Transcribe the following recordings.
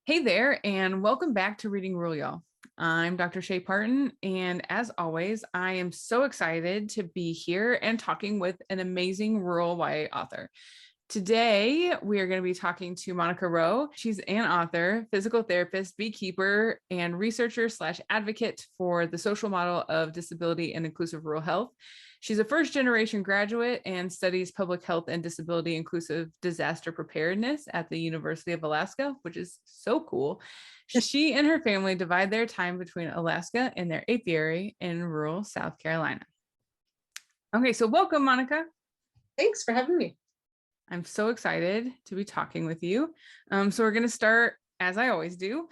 Hey there, and welcome back to Reading Rule, y'all. I'm Dr. Shay Parton, and as always, I am so excited to be here and talking with an amazing rural YA author. Today, we are going to be talking to Monica Rowe. She's an author, physical therapist, beekeeper, and researcher slash advocate for the social model of disability and inclusive rural health. She's a first generation graduate and studies public health and disability inclusive disaster preparedness at the University of Alaska, which is so cool. She and her family divide their time between Alaska and their apiary in rural South Carolina. Okay, so welcome, Monica. Thanks for having me. I'm so excited to be talking with you. So we're going to start, as I always do,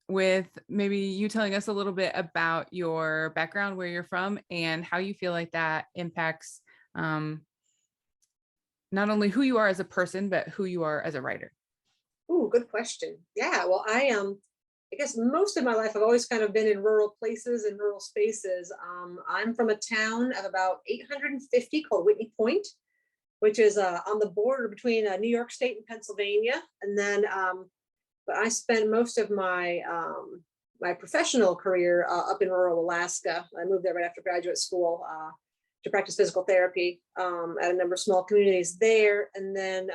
with maybe you telling us a little bit about your background, where you're from, and how you feel like that impacts not only who you are as a person, but who you are as a writer. Ooh, good question. Yeah, well, I guess most of my life I've always kind of been in rural places and rural spaces. I'm from a town of about 850 called Whitney Point, which is on the border between New York State and Pennsylvania. And then, but I spent most of my my professional career up in rural Alaska. I moved there right after graduate school to practice physical therapy at a number of small communities there. And then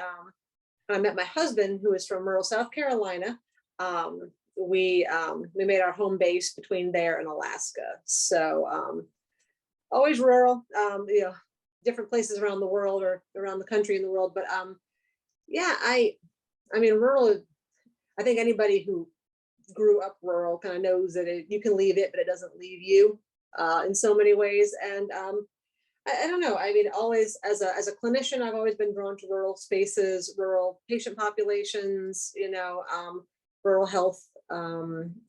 I met my husband, who is from rural South Carolina. We made our home base between there and Alaska. So always rural, different places around the world or around the country in the world. But yeah, I mean, rural, I think anybody who grew up rural kind of knows that you can leave it, but it doesn't leave you in so many ways. And I don't know. I mean, always as a clinician, I've always been drawn to rural spaces, rural patient populations, rural health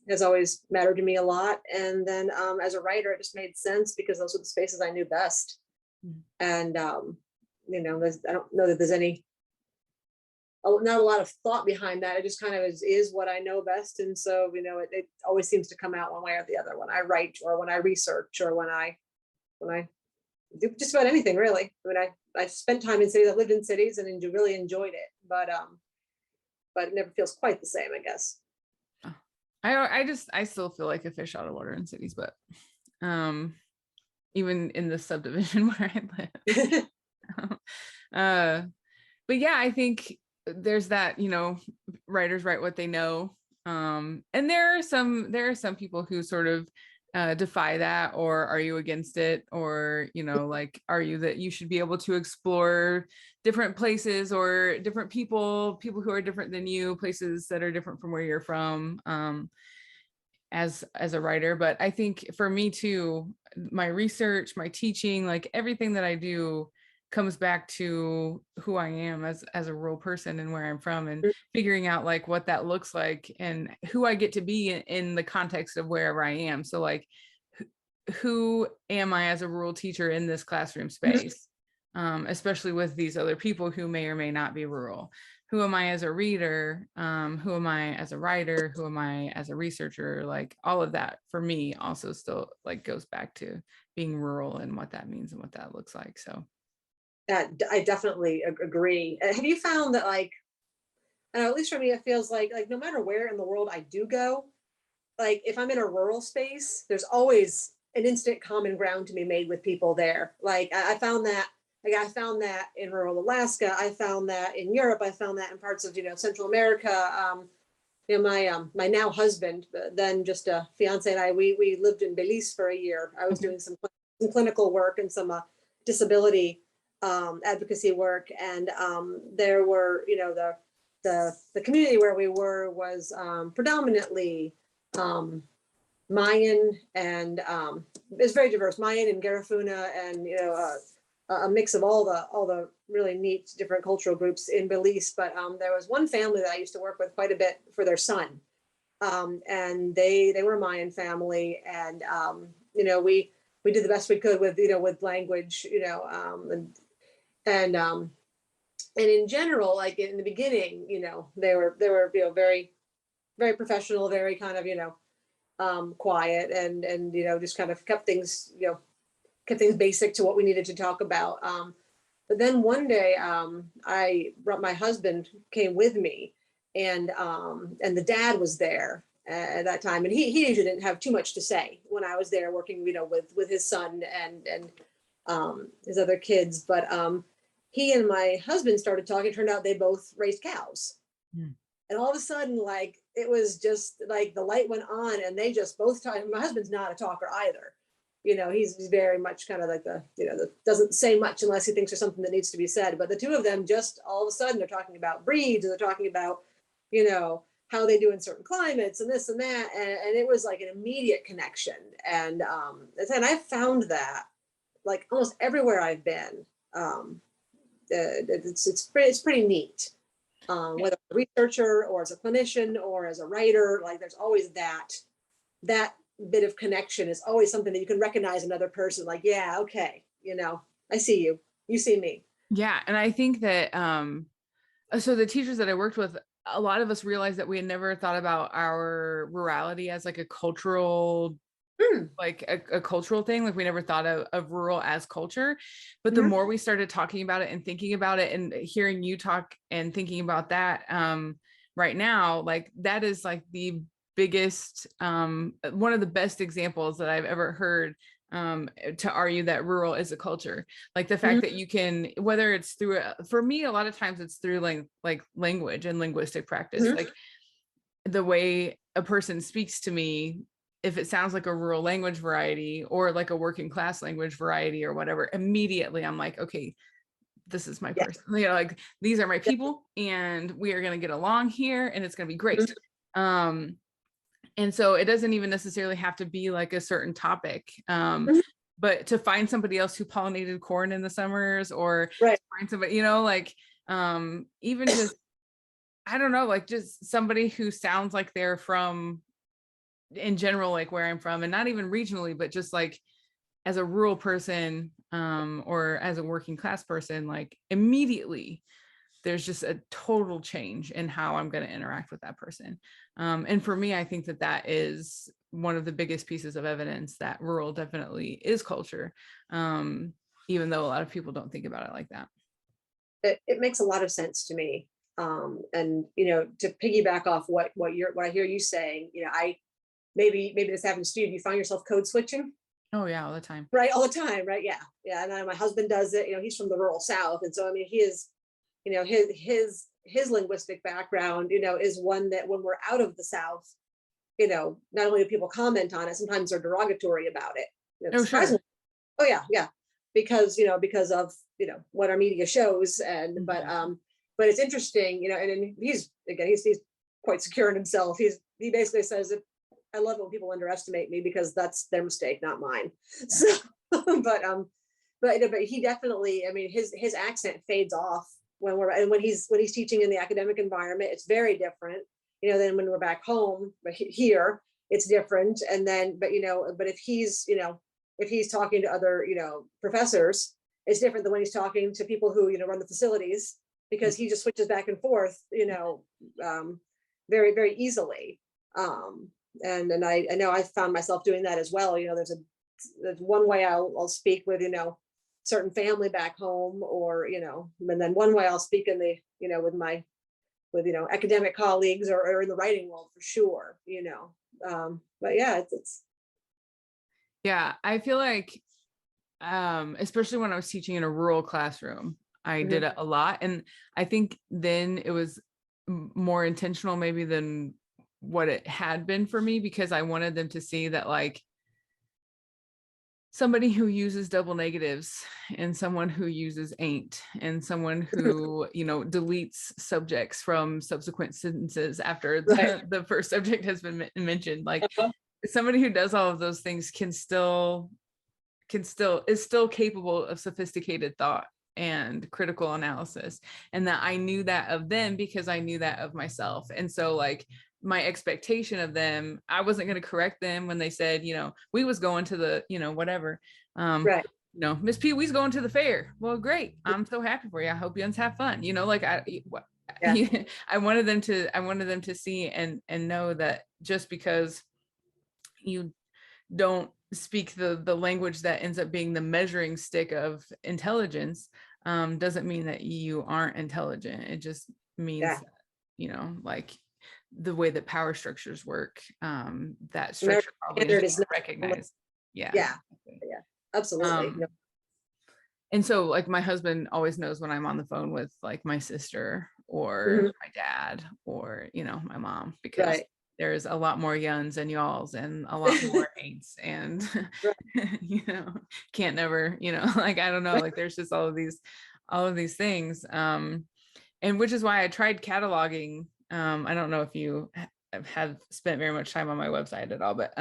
has always mattered to me a lot. And then as a writer, it just made sense because those are the spaces I knew best. And, I don't know that there's not a lot of thought behind that. It just kind of is what I know best. And so, it always seems to come out one way or the other when I write or when I research or when I do just about anything really. I mean, I spent time in cities, I've lived in cities and really enjoyed it, but it never feels quite the same, I guess. I still feel like a fish out of water in cities, but even in the subdivision where I live. But yeah, I think there's that, writers write what they know. And there are some people who sort of defy that, or are you against it, or like, are you that you should be able to explore different places or different people who are different than you, places that are different from where you're from, as a writer. But I think for me too, my research, my teaching, like everything that I do comes back to who I am as a rural person and where I'm from, and figuring out like what that looks like and who I get to be in the context of wherever I am. So like, who am I as a rural teacher in this classroom space, especially with these other people who may or may not be rural? Who am I as a reader? Who am I as a writer? Who am I as a researcher? Like all of that for me also still like goes back to being rural and what that means and what that looks like. So I definitely agree. Have you found that, like, I don't know, at least for me, it feels like no matter where in the world I do go, like if I'm in a rural space, there's always an instant common ground to be made with people there. Like I found that, in rural Alaska. I found that in Europe. I found that in parts of Central America. My now husband, then just a fiance, and I, we lived in Belize for a year. I was doing some clinical work and some disability advocacy work, and there were the community where we were was predominantly Mayan, and it's very diverse, Mayan and Garifuna, and a mix of all the really neat different cultural groups in Belize. But there was one family that I used to work with quite a bit for their son, and they were a Mayan family, and we did the best we could with with language, and in general, like in the beginning, they were very, very professional, very kind of quiet, and just kind of kept things basic to what we needed to talk about. But then one day, my husband came with me, and the dad was there at that time, and he usually didn't have too much to say when I was there working, with his son and his other kids. But he and my husband started talking. It turned out they both raised cows. Mm. And all of a sudden, like, it was just like the light went on, and they just both talked. My husband's not a talker either. He's very much kind of like that doesn't say much unless he thinks there's something that needs to be said. But the two of them, just all of a sudden, they're talking about breeds, and they're talking about, how they do in certain climates and this and that. And it was like an immediate connection. And I found that like almost everywhere I've been. It's pretty neat. Whether a researcher or as a clinician or as a writer, like there's always that bit of connection is always something that you can recognize another person. Like, yeah, okay, I see you, you see me. Yeah. And I think that, so the teachers that I worked with, a lot of us realized that we had never thought about our rurality as like a cultural, like a cultural thing. Like we never thought of rural as culture, but the more we started talking about it and thinking about it and hearing you talk and thinking about that, right now, like that is like the biggest, one of the best examples that I've ever heard, to argue that rural is a culture. Like the fact that you can, whether it's through, for me, a lot of times it's through like language and linguistic practice, like the way a person speaks to me, if it sounds like a rural language variety or like a working class language variety or whatever, immediately I'm like, okay, this is my person, like these are my people and we are going to get along here and it's going to be great. And so it doesn't even necessarily have to be like a certain topic. But to find somebody else who pollinated corn in the summers, or find somebody, like, even just, I don't know, like just somebody who sounds like they're from, in general, like where I'm from, and not even regionally, but just like as a rural person, or as a working class person, like immediately there's just a total change in how I'm going to interact with that person. And for me, I think that is one of the biggest pieces of evidence that rural definitely is culture, even though a lot of people don't think about it like that. It makes a lot of sense to me. And to piggyback off what I hear you saying, I maybe this happens to you. Do you find yourself code switching? Oh yeah, all the time. Right, all the time, right? Yeah, yeah. And then my husband does it. He's from the rural South, and so I mean, he is, his linguistic background, is one that when we're out of the South, not only do people comment on it, sometimes they're derogatory about it. Oh sure. Oh yeah, yeah, because of what our media shows, and but it's interesting, and he's quite secure in himself. He basically says that I love it when people underestimate me because that's their mistake, not mine. So, but he definitely, I mean, his accent fades off when he's teaching in the academic environment. It's very different, than when we're back home. But here, it's different. And then, but if he's talking to other, professors, it's different than when he's talking to people who, run the facilities, because he just switches back and forth, very, very easily. And I know I found myself doing that as well. There's one way I'll speak with, certain family back home, or, and then one way I'll speak in the, with academic colleagues, or in the writing world for sure, but yeah, it's yeah, I feel like, especially when I was teaching in a rural classroom, I did it a lot. And I think then it was more intentional maybe than what it had been for me, because I wanted them to see that like somebody who uses double negatives, and someone who uses ain't, and someone who, deletes subjects from subsequent sentences after the first subject has been mentioned, like somebody who does all of those things is still capable of sophisticated thought and critical analysis. And that I knew that of them because I knew that of myself. And so like my expectation of them, I wasn't going to correct them when they said, we was going to the, whatever, Miss Pee Wee's going to the fair. Well, great. I'm so happy for you. I hope you have fun. Like I wanted them to see and know that just because you don't speak the language that ends up being the measuring stick of intelligence, doesn't mean that you aren't intelligent. It just means like the way that power structures work, that American structure probably is Standard is not. recognized. Yeah. Yeah, yeah, absolutely. Um, and so like my husband always knows when I'm on the phone with like my sister or Mhm. my dad or, my mom, because Right. there's a lot more yuns and y'alls and a lot more ain'ts and, Right. can't never, like, I don't know, like there's just all of these things. And which is why I tried cataloging. I don't know if you have spent very much time on my website at all, but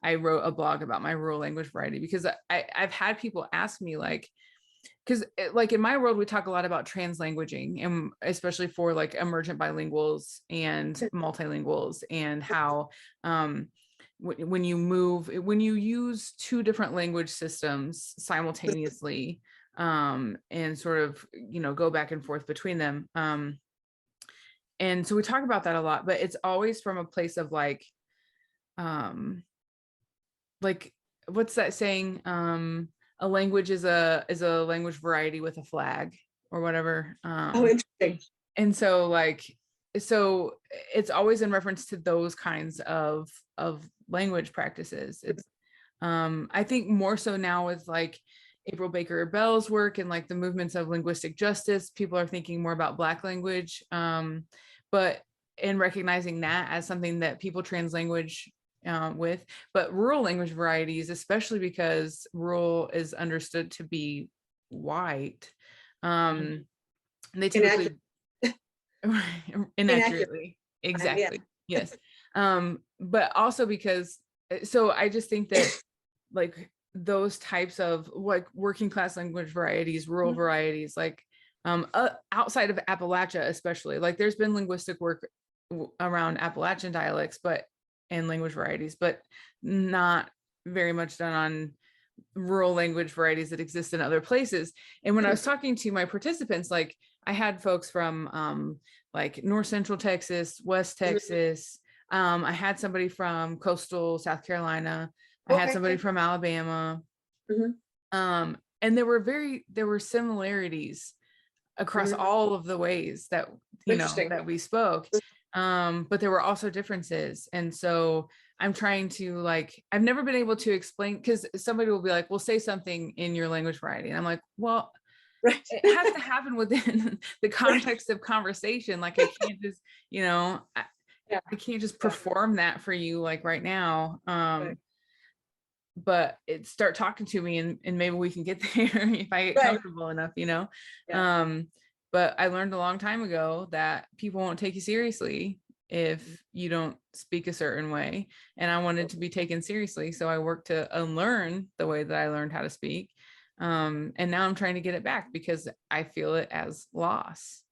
I wrote a blog about my rural language variety because I've had people ask me like, because like in my world we talk a lot about translanguaging, and especially for like emergent bilinguals and multilinguals, and how when you use two different language systems simultaneously, and sort of go back and forth between them, and so we talk about that a lot, but it's always from a place of um like what's that saying, a language is a language variety with a flag or whatever. Oh, interesting. And so so it's always in reference to those kinds of language practices. It's I think more so now with like April Baker Bell's work and like the movements of linguistic justice, people are thinking more about Black language, but in recognizing that as something that people translanguage with, but rural language varieties, especially because rural is understood to be white, they typically Inaccurate. inaccurately, Yeah. exactly, yes, but also because, so I just think that like those types of like working class language varieties, rural varieties, like outside of Appalachia especially, like there's been linguistic work around Appalachian dialects but and language varieties, but not very much done on rural language varieties that exist in other places. And when I was talking to my participants, like I had folks from like North Central Texas, West Texas, I had somebody from coastal South Carolina, I had Okay. somebody from Alabama, Mhm. and there were similarities across Mhm. all of the ways that Interesting. that we spoke, but there were also differences. And so I'm trying to, like, I've never been able to explain, because somebody will be like, well, say something in your language variety, and I'm like, well, Right. it has to happen within the context of conversation. Like I can't just, Yeah. I can't just Yeah. perform that for you like right now. Right. But start talking to me, and maybe we can get there if I get Right. comfortable enough, Yeah. but I learned a long time ago that people won't take you seriously if you don't speak a certain way, and I wanted to be taken seriously, so I worked to unlearn the way that I learned how to speak, and now I'm trying to get it back because I feel it as loss,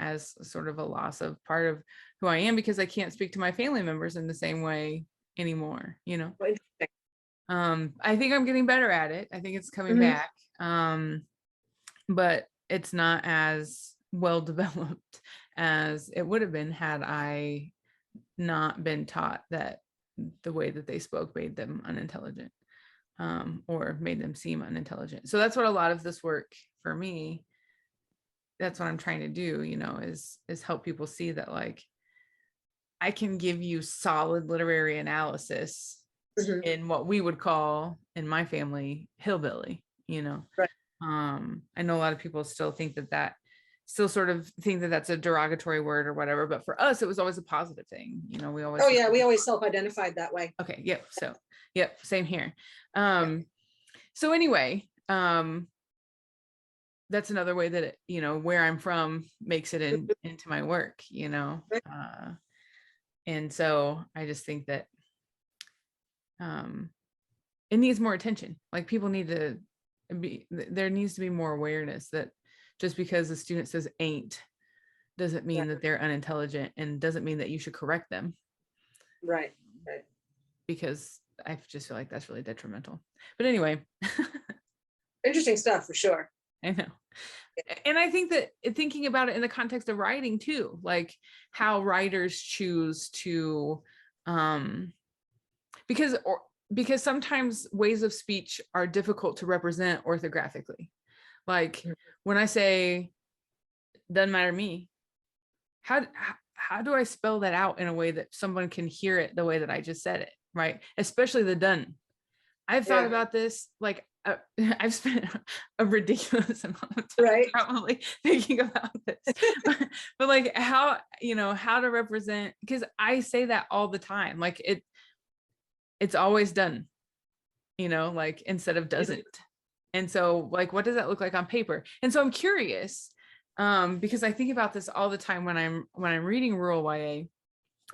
as sort of a loss of part of who I am, because I can't speak to my family members in the same way anymore. Well, interesting. I think I'm getting better at it. I think it's coming Mhm. back. But it's not as well developed as it would have been had I not been taught that the way that they spoke made them unintelligent, or made them seem unintelligent. So that's what a lot of this work for me, that's what I'm trying to do, is help people see that, like, I can give you solid literary analysis Mhm. in what we would call in my family hillbilly. Right. I know a lot of people still think that still sort of think that that's a derogatory word or whatever, but for us it was always a positive thing. We always Oh yeah, we always self-identified that way. okay, yep, so yep, same here. Yeah. So anyway, that's another way that where I'm from makes it into my work. Right. And so I just think that it needs more attention. Like people need to there needs to be more awareness that just because a student says ain't doesn't mean Right. that they're unintelligent, and doesn't mean that you should correct them, Right. Right. because I just feel like that's really detrimental. But anyway, Interesting stuff for sure. I know. And I think that thinking about it in the context of writing too, like how writers choose to, because sometimes ways of speech are difficult to represent orthographically. Like when I say doesn't matter to me, how how do I spell that out in a way that someone can hear it the way that I just said it, right? Especially the done. I've thought Yeah. about this, like I've spent a ridiculous amount of time Right. probably thinking about this, but like how, how to represent, because I say that all the time, like it's always done, like instead of doesn't. And so like, what does that look like on paper? And so I'm curious, because I think about this all the time when I'm reading rural YA,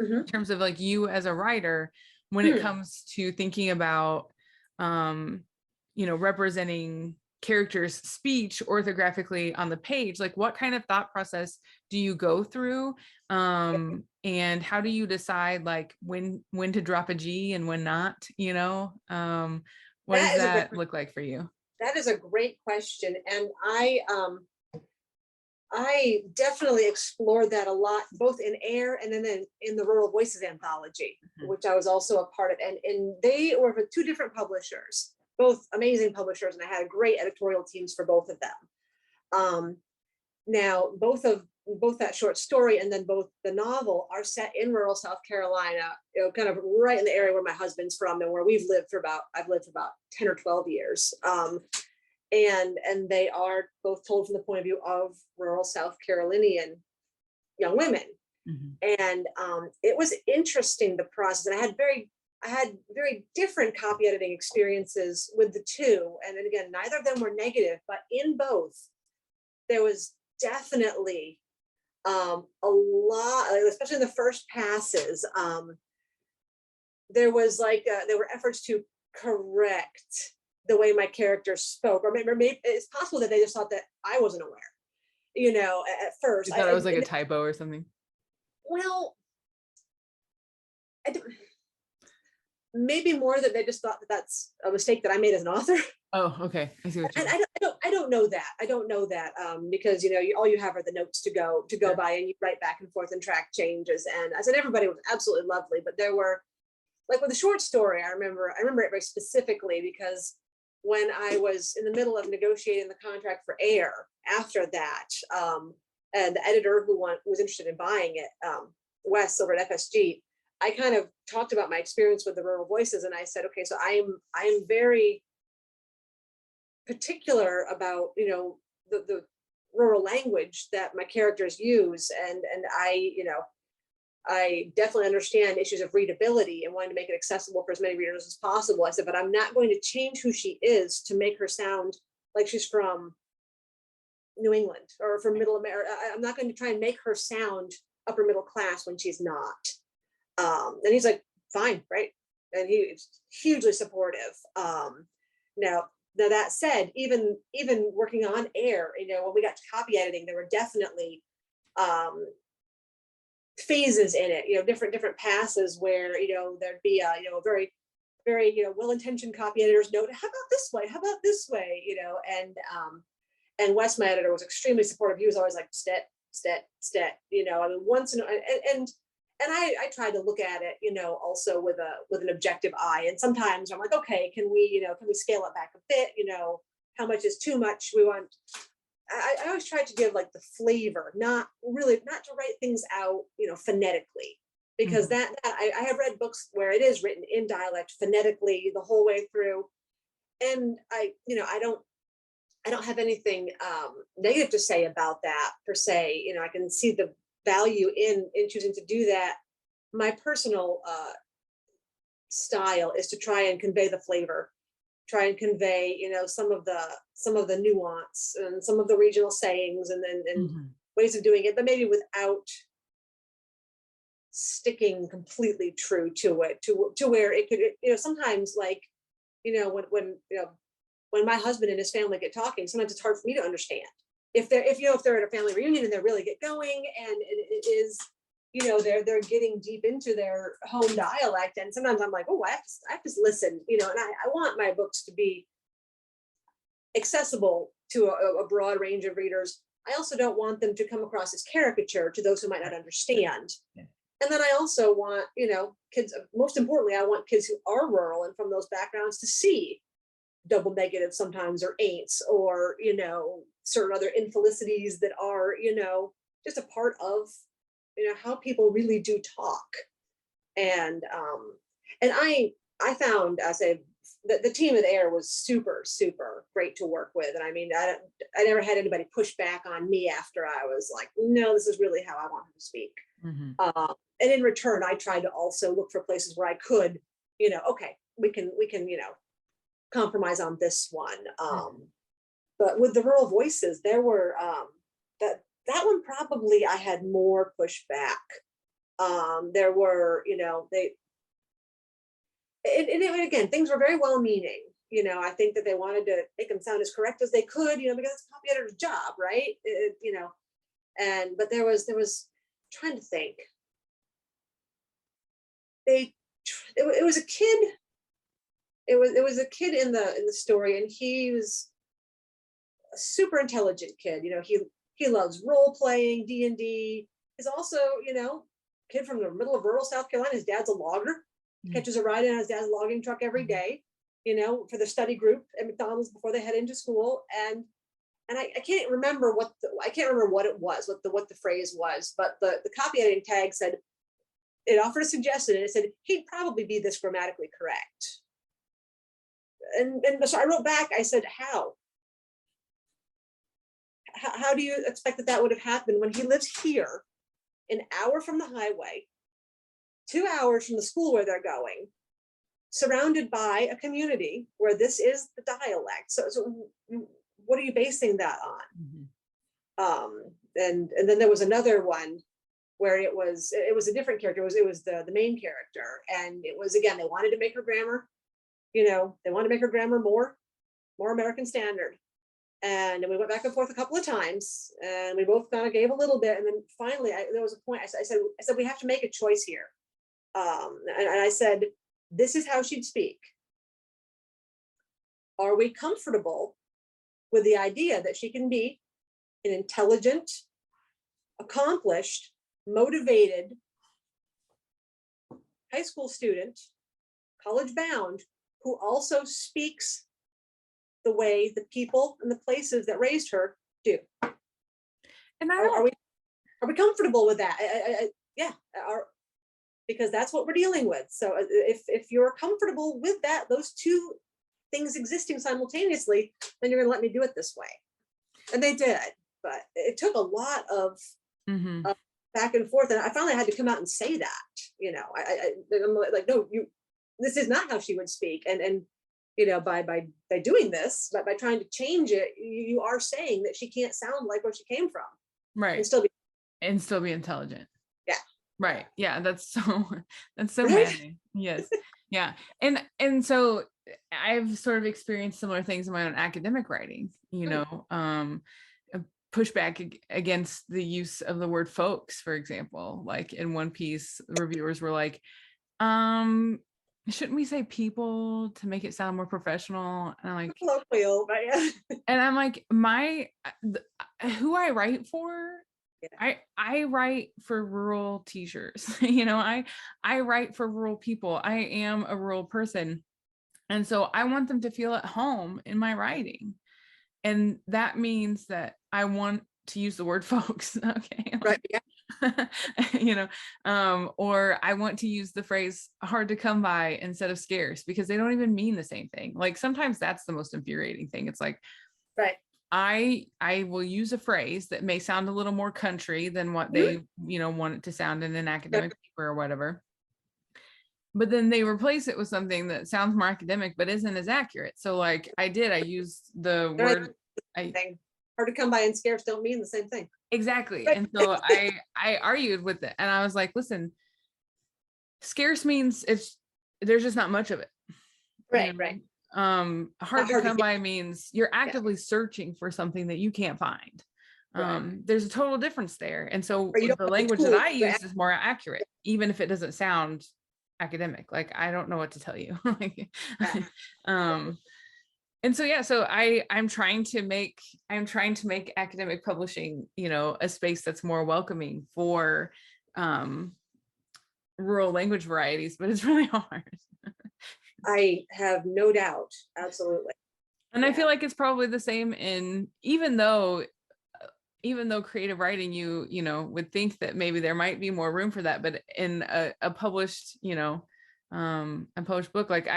Mhm. in terms of like you as a writer, when it Hmm. comes to thinking about representing characters speech orthographically on the page, like what kind of thought process do you go through, and how do you decide like when to drop a G and when not, what does That is a great that look like for you? that is a great question. And I definitely explored that a lot, both in Air and then in the Rural Voices anthology, Mhm. which I was also a part of. And they were with two different publishers, both amazing publishers, and I had great editorial teams for both of them. Um, Now, both that short story and then both the novel are set in rural South Carolina, kind of right in the area where my husband's from and where I've lived for about 10 or 12 years. And they are both told from the point of view of rural South Carolinian young women. Mhm. And it was interesting, the process. And I had very different copy editing experiences with the two. And then again, neither of them were negative, but in both, there was definitely a lot, especially in the first passes. There were efforts to correct the way my characters spoke, or maybe it's possible that they just thought that I wasn't aware. At first, You thought it was like a typo or something? well, I don't, maybe more that they just thought that that's a mistake that I made as an author. Oh, okay, I see what you And mean. I don't know that. I don't know that because all you have are the notes to go Sure. by, and you write back and forth and track changes. And I said everybody was absolutely lovely, but there were, like with the short story, I remember it very specifically because when I was in the middle of negotiating the contract for Air after that, and the editor who was interested in buying it, Wes over at FSG, I kind of talked about my experience with the Rural Voices, and I said, okay, so I am very particular about the rural language that my characters use, and I definitely understand issues of readability and wanting to make it accessible for as many readers as possible. I said, but I'm not going to change who she is to make her sound like she's from New England or from Middle America. I'm not going to try and make her sound upper middle class when she's not. And he's like, fine, right? And he's hugely supportive. Now, now that said, even working on Air, when we got to copy editing, there were definitely phases in it, different passes where there'd be a very very well-intentioned copy editor's note, how about this way, how about this way, and Wes, my editor, was extremely supportive. He was always like, stet stet stet, I mean, once in and I tried to look at it, also with an objective eye. And sometimes I'm like, okay, can we scale it back a bit? How much is too much? I always tried to give like the flavor, not to write things out, phonetically, because Mhm. I have read books where it is written in dialect phonetically the whole way through, and I don't have anything negative to say about that per se. I can see the value in choosing to do that. My personal style is to try and convey the flavor, try and convey some of the nuance and some of the regional sayings and Mhm. ways of doing it, but maybe without sticking completely true to it, to where it could, sometimes, like, when my husband and his family get talking, sometimes it's hard for me to understand if they're at a family reunion and they really get going, and it is, they're getting deep into their home dialect, and sometimes I'm like, oh, I have to listen, and I want my books to be accessible to a broad range of readers. I also don't want them to come across as caricature to those who might not Right. understand. Yeah. And then I also want, kids, most importantly, I want kids who are rural and from those backgrounds to see double negatives sometimes, or ain'ts, or, certain other infelicities that are, just a part of how people really do talk. And I found, I say, the team at Air was super, super great to work with. And I mean, I never had anybody push back on me after I was like, no, this is really how I want him to speak. And in return, I tried to also look for places where I could, okay, we can, compromise on this one. But with the rural voices, there were that one probably I had more pushback. There were, again, things were very well meaning. I think that they wanted to make them sound as correct as they could, because it's a copy editor's job, right? But there was trying to think. It was a kid. It was a kid in the story, and he was a super intelligent kid. He loves role playing, D&D. He's also, kid from the middle of rural South Carolina. His dad's a logger. Catches a ride in on his dad's logging truck every day, for the study group at McDonald's before they head into school. And I can't remember what it was, what the phrase was, but the copy editing tag said, it offered a suggestion, and it said he'd probably be this grammatically correct. And so I wrote back, I said, how do you expect that would have happened when he lives here, an hour from the highway, 2 hours from the school where they're going, surrounded by a community where this is the dialect? So what are you basing that on? And then there was another one where it was a different character. It was the main character, and it was, again, they wanted to make her grammar, they wanted to make her grammar more American standard. And we went back and forth a couple of times, and we both kind of gave a little bit, and then finally there was a point I said we have to make a choice here. And I said, this is how she'd speak. Are we comfortable with the idea that she can be an intelligent, accomplished, motivated high school student, college bound, who also speaks the way the people and the places that raised her do? And are we comfortable with that? Yeah, because that's what we're dealing with. So if you're comfortable with that, those two things existing simultaneously, then you're going to let me do it this way. And they did, but it took a lot of back and forth, and I finally had to come out and say that. I'm like, no, this is not how she would speak, and by doing this, by trying to change it, you are saying that she can't sound like where she came from, right, and still be intelligent. Yeah, right. Yeah, that's so right? maddening. Yes. Yeah. And so I've sort of experienced similar things in my own academic writing, pushback against the use of the word folks, for example. Like in one piece, the reviewers were like, shouldn't we say people to make it sound more professional? And I'm like, colloquial, but yeah. And I'm like, who I write for, yeah. I write for rural teachers. I write for rural people. I am a rural person. And so I want them to feel at home in my writing. And that means that I want to use the word folks. Okay. Right. Yeah. Or I want to use the phrase hard to come by instead of scarce, because they don't even mean the same thing. Like sometimes that's the most infuriating thing. It's like, right. I will use a phrase that may sound a little more country than what they, want it to sound in an academic paper or whatever. But then they replace it with something that sounds more academic, but isn't as accurate. So like I used the word. Hard to come by and scarce don't mean the same thing. Exactly. Right. And so I argued with it, and I was like, listen, scarce means there's just not much of it. Right. Right. Hard to come by means you're actively searching for something that you can't find. There's a total difference there. And so the language that I use is more accurate, even if it doesn't sound academic. Like, I don't know what to tell you. And so, yeah, so I'm trying to make academic publishing, a space that's more welcoming for rural language varieties, but it's really hard. I have no doubt. Absolutely. And I feel like it's probably the same even though even though creative writing, you know, would think that maybe there might be more room for that, but in a published, you know, a published book, like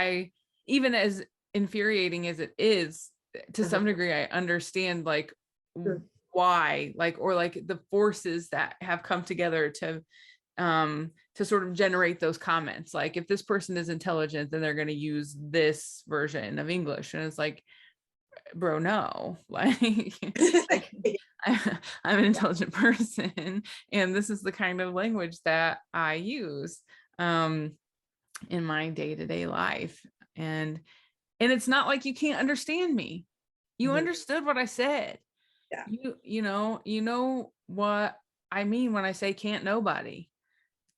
even as infuriating as it is, to Uh-huh. some degree, I understand like Sure. why, like, or like the forces that have come together to sort of generate those comments. Like if this person is intelligent, then they're going to use this version of English. And it's like, bro, no, like I'm an intelligent person, and this is the kind of language that I use in my day-to-day life. And it's not like you can't understand me. You Mhm. understood what I said. Yeah. You know what I mean when I say can't nobody.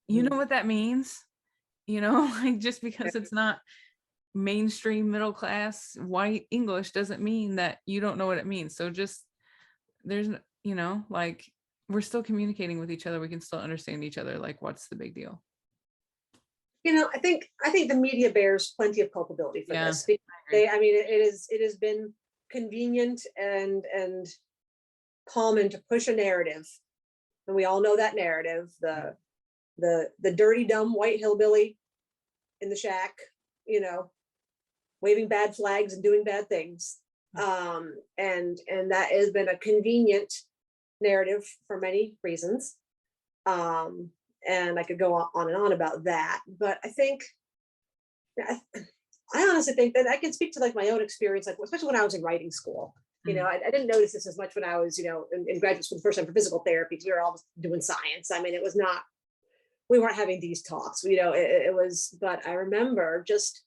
You Mhm. know what that means? Like just because it's not mainstream middle class white English doesn't mean that you don't know what it means. So just there's like we're still communicating with each other. We can still understand each other. Like what's the big deal? I think the media bears plenty of culpability for Yeah, this. I agree. I mean, it has been convenient and common to push a narrative, and we all know that narrative: the dirty, dumb white hillbilly in the shack, you know, waving bad flags and doing bad things. And that has been a convenient narrative for many reasons. Um, and I could go on and on about that, but I, I honestly think that I can speak to like my own experience, like especially when I was in writing school. Mm. I didn't notice this as much when I was, in graduate school the first time for physical therapy. We were all doing science. I mean, it was not, we weren't having these talks. It was, but I remember just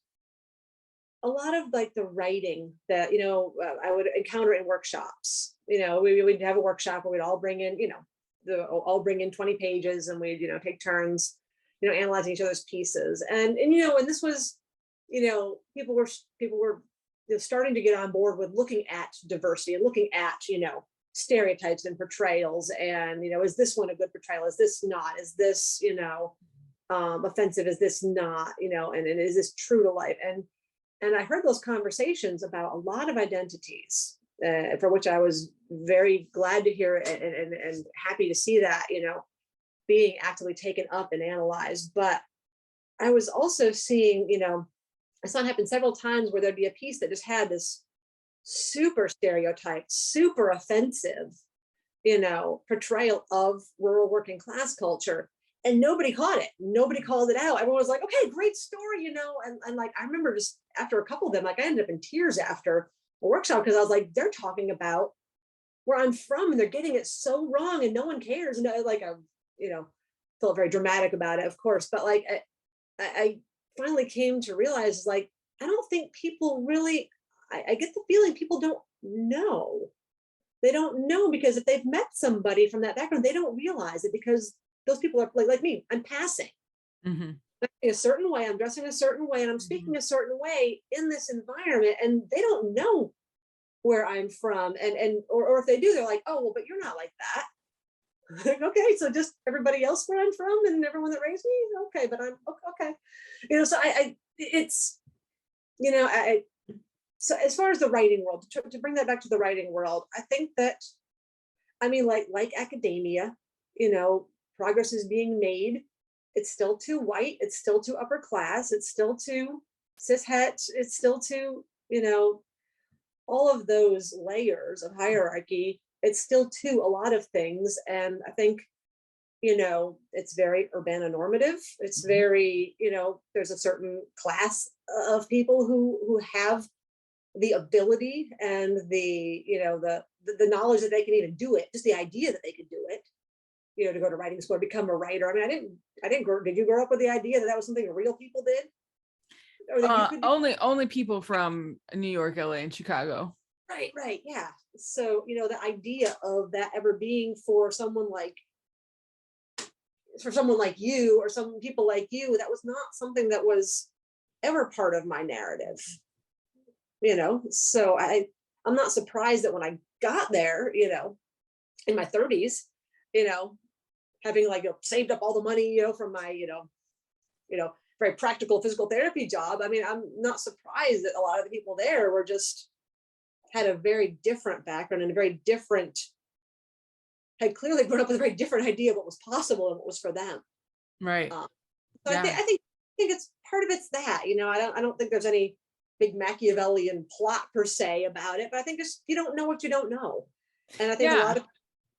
a lot of like the writing that I would encounter in workshops. We'd have a workshop where we'd all bring in, all bring in 20 pages, and we'd take turns, analyzing each other's pieces. And this was, people were starting to get on board with looking at diversity and looking at stereotypes and portrayals, and is this one a good portrayal, is this not, is this offensive, is this not, and is this true to life. And I heard those conversations about a lot of identities, for which I was very glad to hear, and happy to see that, being actively taken up and analyzed. But I was also seeing, I saw it happen several times where there'd be a piece that just had this super stereotyped, super offensive, portrayal of rural working class culture. And nobody caught it. Nobody called it out. Everyone was like, okay, great story, and like, I remember just after a couple of them, like I ended up in tears after a workshop, because I was like, they're talking about where I'm from and they're getting it so wrong and no one cares. And I felt very dramatic about it, of course, but like, I finally came to realize, like, I don't think people really, I get the feeling people don't know. They don't know, because if they've met somebody from that background, they don't realize it, because those people are like me. I'm passing Mm-hmm. in a certain way, I'm dressing a certain way, and I'm speaking a certain way in this environment, and they don't know where I'm from, or if they do, they're like, oh well, but you're not like that. Okay, so just everybody else where I'm from and everyone that raised me, okay, but I'm okay. So I it's I so as far as the writing world, to bring that back to the writing world, I think that, I mean, like academia, progress is being made. It's still too white. It's still too upper class. It's still too cishet. It's still too, all of those layers of hierarchy. It's still too a lot of things. And I think, it's very urbano-normative. It's very, there's a certain class of people who have the ability and the knowledge that they can even do it, just the idea that they could do it, to go to writing school or become a writer. I mean, I didn't grow, did you grow up with the idea that that was something real people did, or that you could do? Only people from New York, LA, and Chicago. Right, yeah. So the idea of that ever being for someone like you, or some people like you, that was not something that was ever part of my narrative. So I'm not surprised that when I got there, in my 30s, having like saved up all the money, from my very practical physical therapy job. I mean, I'm not surprised that a lot of the people there were just had a very different background and a very different had clearly grown up with a very different idea of what was possible and what was for them. Right. Um, so Yeah. I think it's part of it's that, I don't think there's any big Machiavellian plot per se about it, but I think just you don't know what you don't know. And I think a Yeah. lot of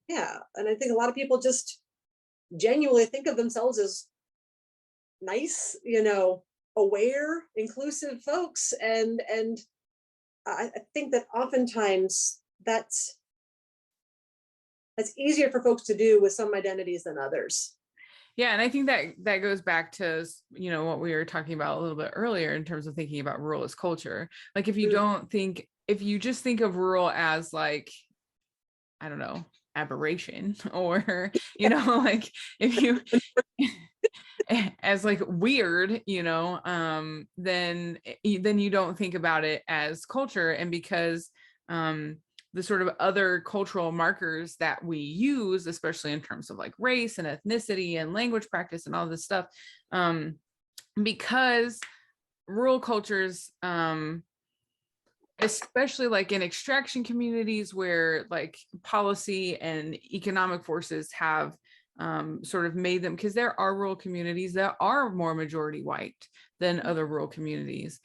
yeah, and I think a lot of people just genuinely think of themselves as nice, aware, inclusive folks, and I think that oftentimes that's easier for folks to do with some identities than others. Yeah, and I think that that goes back to, what we were talking about a little bit earlier in terms of thinking about rural as culture. Like if you just think of rural as like, I don't know, aberration, or like if you as like weird, then you don't think about it as culture. And because the sort of other cultural markers that we use, especially in terms of like race and ethnicity and language practice and all this stuff, because rural cultures, especially like in extraction communities where like policy and economic forces have sort of made them, because there are rural communities that are more majority white than other rural communities.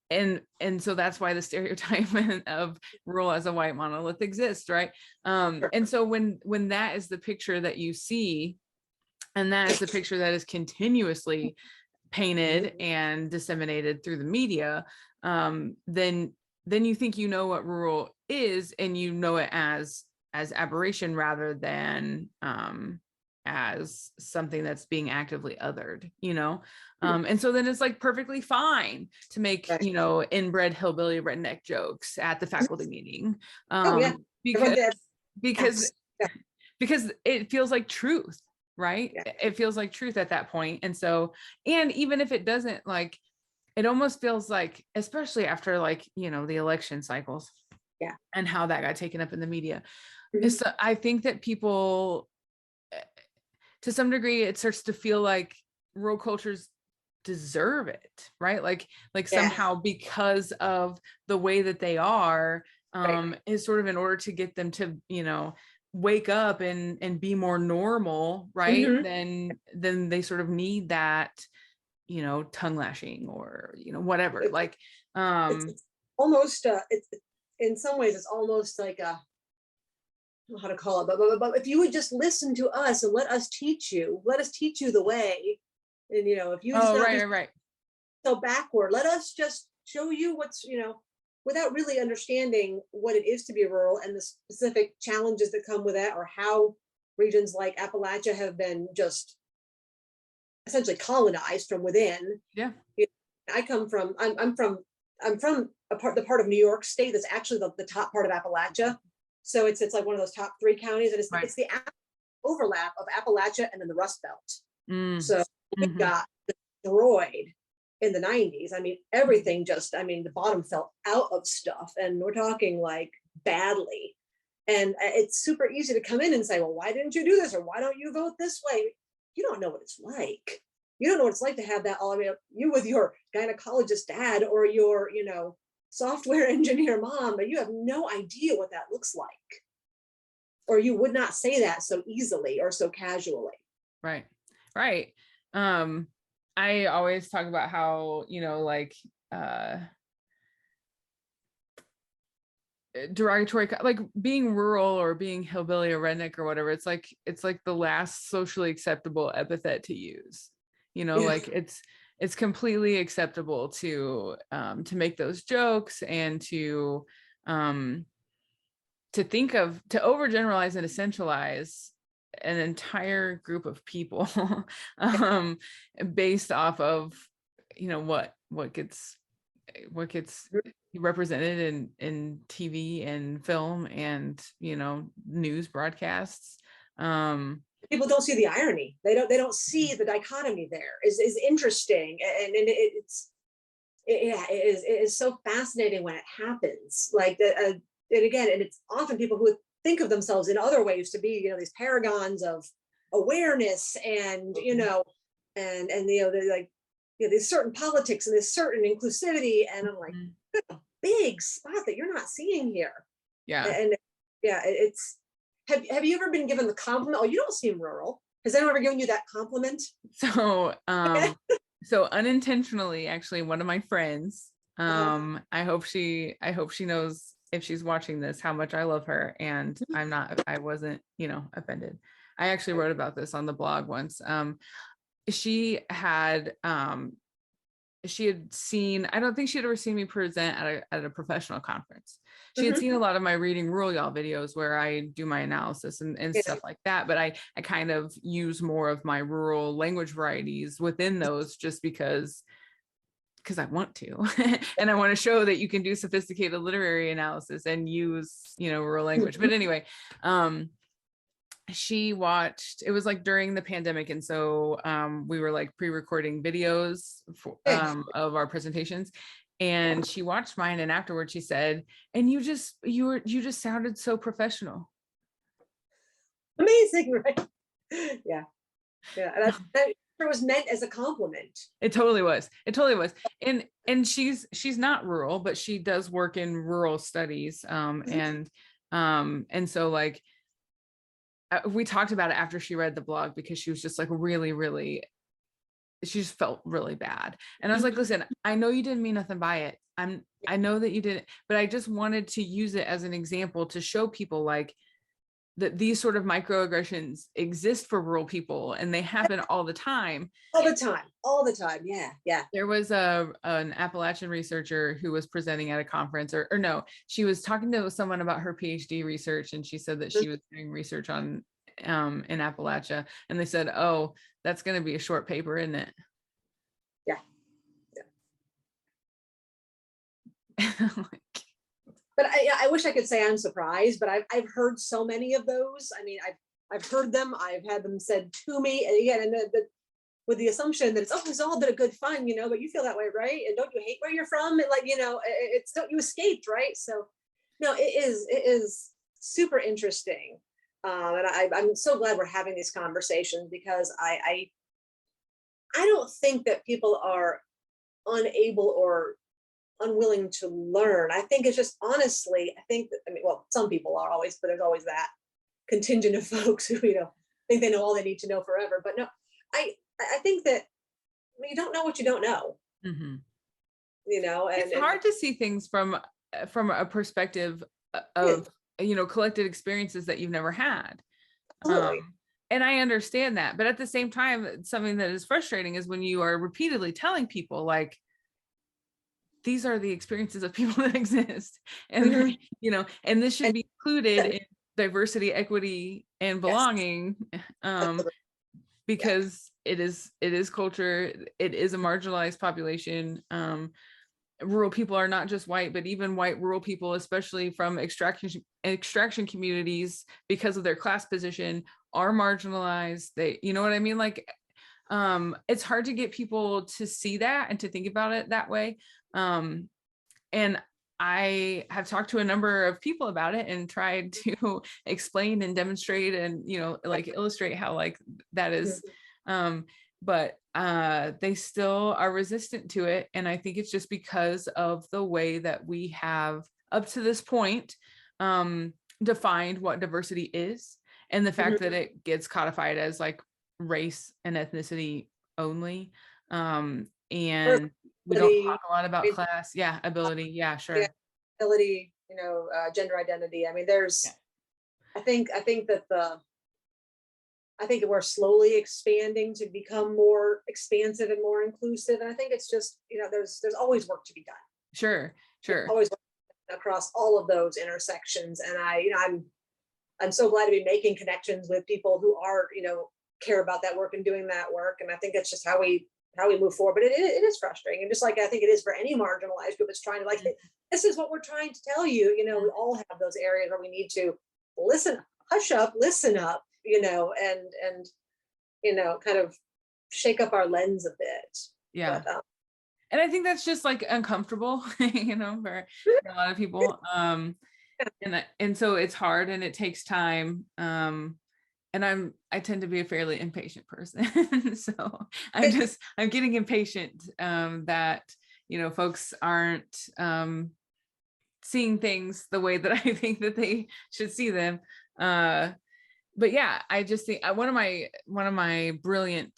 And so that's why the stereotype of rural as a white monolith exists, right? And so when that is the picture that you see, and that is the picture that is continuously painted and disseminated through the media, then you think you know what rural is, and you know it as aberration rather than as something that's being actively othered, and so then it's like perfectly fine to make, Right. inbred hillbilly redneck jokes at the faculty meeting, Oh yeah. Everyone because did. because Acts. Yeah. because it feels like truth, right? Yeah. It feels like truth at that point. And so, and even if it doesn't, like, it almost feels like, especially after like, the election cycles, Yeah. and how that got taken up in the media, Mhm. is I think that people, to some degree, it starts to feel like rural cultures deserve it, right? Like Yeah. somehow, because of the way that they are, Right. is sort of in order to get them to, wake up and be more normal, right? Mhm. Then they sort of need that, tongue lashing, or whatever. It's, Like it's almost it's in some ways it's almost like a, I don't know how to call it, but if you would just listen to us and let us teach you the way, and if you just oh, not right, be right, right. so backward, let us just show you what's, without really understanding what it is to be rural and the specific challenges that come with that, or how regions like Appalachia have been just essentially colonized from within. Yeah. I come from, I'm from the part of New York State that's actually the top part of Appalachia. So it's like one of those top three counties, and Right. it's the overlap of Appalachia and then the Rust Belt. Mm. So it Mhm. got destroyed in the 90s. I mean, everything just, I mean, the bottom fell out of stuff, and we're talking like badly. And it's super easy to come in and say, well, why didn't you do this? Or why don't you vote this way? You don't know what it's like. You don't know what it's like to have that all. I mean, you with your gynecologist dad or your, software engineer mom, but you have no idea what that looks like. Or you would not say that so easily or so casually. Right. Right. I always talk about how, like derogatory, like being rural or being hillbilly or redneck or whatever, it's like the last socially acceptable epithet to use, Yeah. like it's completely acceptable to make those jokes, and think of, to overgeneralize and essentialize an entire group of people um based off of what gets represented in TV and film and news broadcasts. People don't see the irony. They don't see the dichotomy there is interesting, and it is so fascinating when it happens. Like and again, and it's often people who think of themselves in other ways to be these paragons of awareness, and they're like there's certain politics and there's certain inclusivity, and I'm like, a big spot that you're not seeing here. Yeah. And yeah, it's have you ever been given the compliment? Oh, you don't seem rural. Has anyone ever given you that compliment? So, so unintentionally, actually, one of my friends, Uh-huh. I hope she knows if she's watching this, how much I love her. And I wasn't, offended. I actually wrote about this on the blog once. She had, she had seen, I don't think she had ever seen me present at a professional conference. She had Mhm. seen a lot of my reading rural y'all videos where I do my analysis and Yeah. stuff like that. But I kind of use more of my rural language varieties within those just because I want to. And I want to show that you can do sophisticated literary analysis and use, rural language. But anyway, she watched, it was like during the pandemic, and so we were like pre-recording videos for, Yeah. of our presentations, and she watched mine, and afterwards she said, and you just sounded so professional. Amazing, right? Yeah. Yeah. And that sure was meant as a compliment. It totally was. It totally was. And she's not rural, but she does work in rural studies, Mhm. and so like we talked about it after she read the blog, because she was just like really, really, she just felt really bad. And I was like, Mhm. listen, I know you didn't mean nothing by it. I know that you didn't, but I just wanted to use it as an example to show people like that these sort of microaggressions exist for rural people and they happen all the time. All the time. All the time. Yeah. Yeah. There was an Appalachian researcher who was presenting at a conference, or no, she was talking to someone about her PhD research, and she said that Mhm. she was doing research on in Appalachia, and they said, oh, that's going to be a short paper, isn't it? Yeah. Yeah. Like, But I wish I could say I'm surprised, but I've heard so many of those. I mean, I've heard them. I've had them said to me, and again, and with the assumption that it's all a bit of good fun, but you feel that way, right? And don't you hate where you're from? And like, it's don't you escaped, right? So, no, it is super interesting, and I'm so glad we're having these conversations because I don't think that people are unable or unwilling to learn. I think it's just honestly, I think that, I mean, well, some people are always, but there's always that contingent of folks who, think they know all they need to know forever. But no, I think that you don't know what you don't know, mhm. and It's hard to see things from a perspective yeah, of collected experiences that you've never had. absolutely. And I understand that, but at the same time, something that is frustrating is when you are repeatedly telling people like, these are the experiences of people that exist, and Hmm. and this should And be included in diversity, equity, and yes, belonging, um, absolutely. Yeah. because it is culture, it is a marginalized population. Rural people are not just white, but even white rural people, especially from extraction communities, because of their class position, are marginalized. They, you know what I mean? Like, it's hard to get people to see that and to think about it that way. Um, and I have talked to a number of people about it and tried to explain and demonstrate and, like illustrate how like that is. Mhm. Um, but they still are resistant to it. And I think it's just because of the way that we have up to this point defined what diversity is, and the fact Mhm. that it gets codified as like race and ethnicity only. Or And we don't talk ability, a lot about right? class. Yeah, ability. Yeah, Yeah, sure. ability, gender identity. I mean, Yeah, I think that I think we're slowly expanding to become more expansive and more inclusive. And I think it's just, there's always work to be done. sure, There's sure. always work across all of those intersections. And I'm so glad to be making connections with people who are, care about that work and doing that work. And I think it's just how we move forward. But it is frustrating. And just like I think it is for any marginalized group, it's trying to like, this is what we're trying to tell you. We all have those areas where we need to listen, hush up, listen up, and kind of shake up our lens a bit. Yeah. But And I think that's just like uncomfortable, for a lot of people. And so it's hard and it takes time. And I tend to be a fairly impatient person. So I'm getting impatient that, folks aren't seeing things the way that I think that they should see them. But yeah, I just think one of my brilliant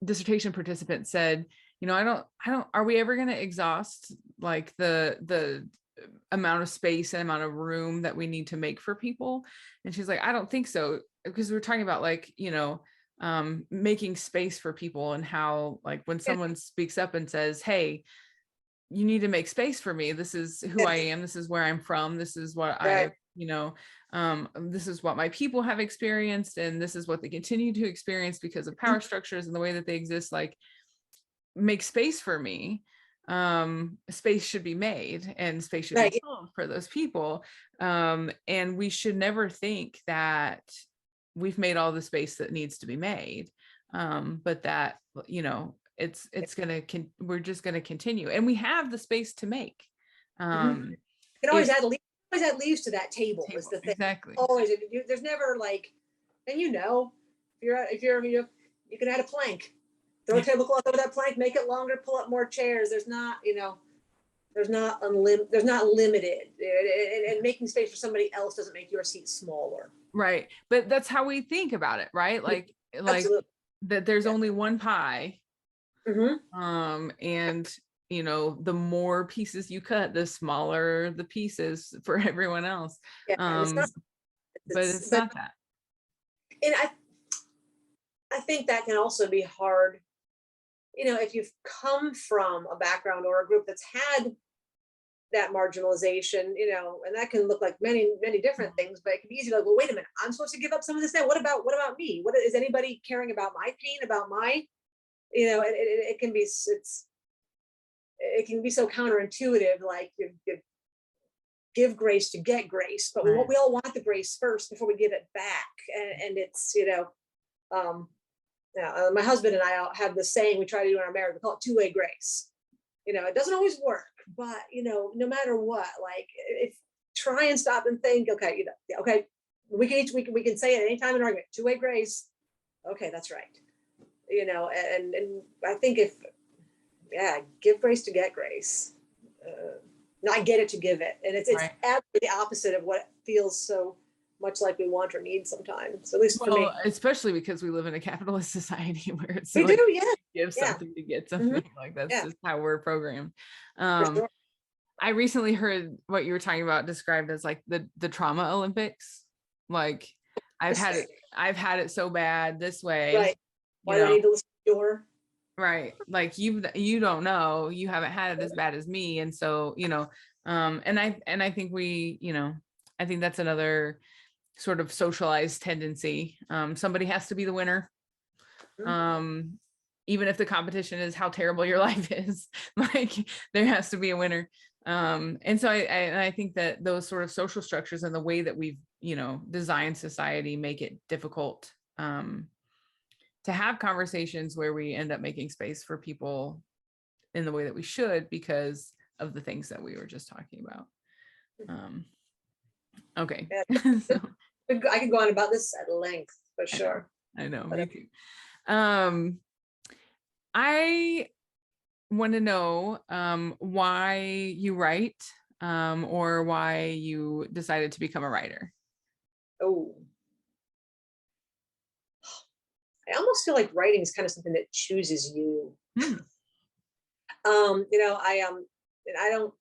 dissertation participants said, I don't, are we ever going to exhaust like the amount of space and amount of room that we need to make for people? And she's like, I don't think so, because we're talking about like, making space for people, and how like when someone speaks up and says, hey, you need to make space for me, this is who I am, this is where I'm from, this is what Right. this is what my people have experienced, and this is what they continue to experience because of power structures and the way that they exist. Like, make space for me. Space should be made, and space should be Right. held for those people. And we should never think that we've made all the space that needs to be made, but that it's gonna we're just gonna continue, and we have the space to make. You can If always add leaves to that table is table the thing. exactly. Always, there's never like, and if you're, you can add a plank, throw a tablecloth over that plank, make it longer, pull up more chairs. There's not, there's not limited, and making space for somebody else doesn't make your seat smaller. Right, but that's how we think about it, right? Like Absolutely. that there's Yeah. only one pie. Mm-hmm. And the more pieces you cut, the smaller the pieces for everyone else. Yeah, and But it's but not that. and I think that can also be hard, if you've come from a background or a group that's had that marginalization, and that can look like many, many different things, but it can be easy to like, well, wait a minute, I'm supposed to give up some of this now. What about me? What is anybody caring about my pain, about my, it can be, it can be so counterintuitive, like you give grace to get grace, but Right. we all want the grace first before we give it back. And it's, my husband and I have this saying we try to do in our marriage. We call it two-way grace. It doesn't always work, but no matter what, like if try and stop and think, okay, okay, we can say it anytime in an argument, two-way grace. Okay, that's right. And I think give grace to get grace. Not get it to give it, and it's Right. absolutely the opposite of what feels so much like we want or need sometimes, at least for me. Well, especially because we live in a capitalist society where it's so We do, like yeah. give Yeah. something to get Mm-hmm. something. Like that's Yeah, just how we're programmed. for Um, sure. I recently heard what you were talking about described as like the trauma Olympics. Like I've had it so bad this way, Right. you Why do I know. need to listen to your Right. Like you don't know, you haven't had it as bad as me. And so, and I think I think that's another sort of socialized tendency. Somebody has to be the winner. Um, Even if the competition is how terrible your life is, like there has to be a winner. And so I think that those sort of social structures and the way that we've, designed society make it difficult to have conversations where we end up making space for people in the way that we should because of the things that we were just talking about. Okay. Yeah, So, I could go on about this at length for sure. I know, But me too. I want to know why you write, or why you decided to become a writer. oh, I almost feel like writing is kind of something that chooses you. Hmm. And I don't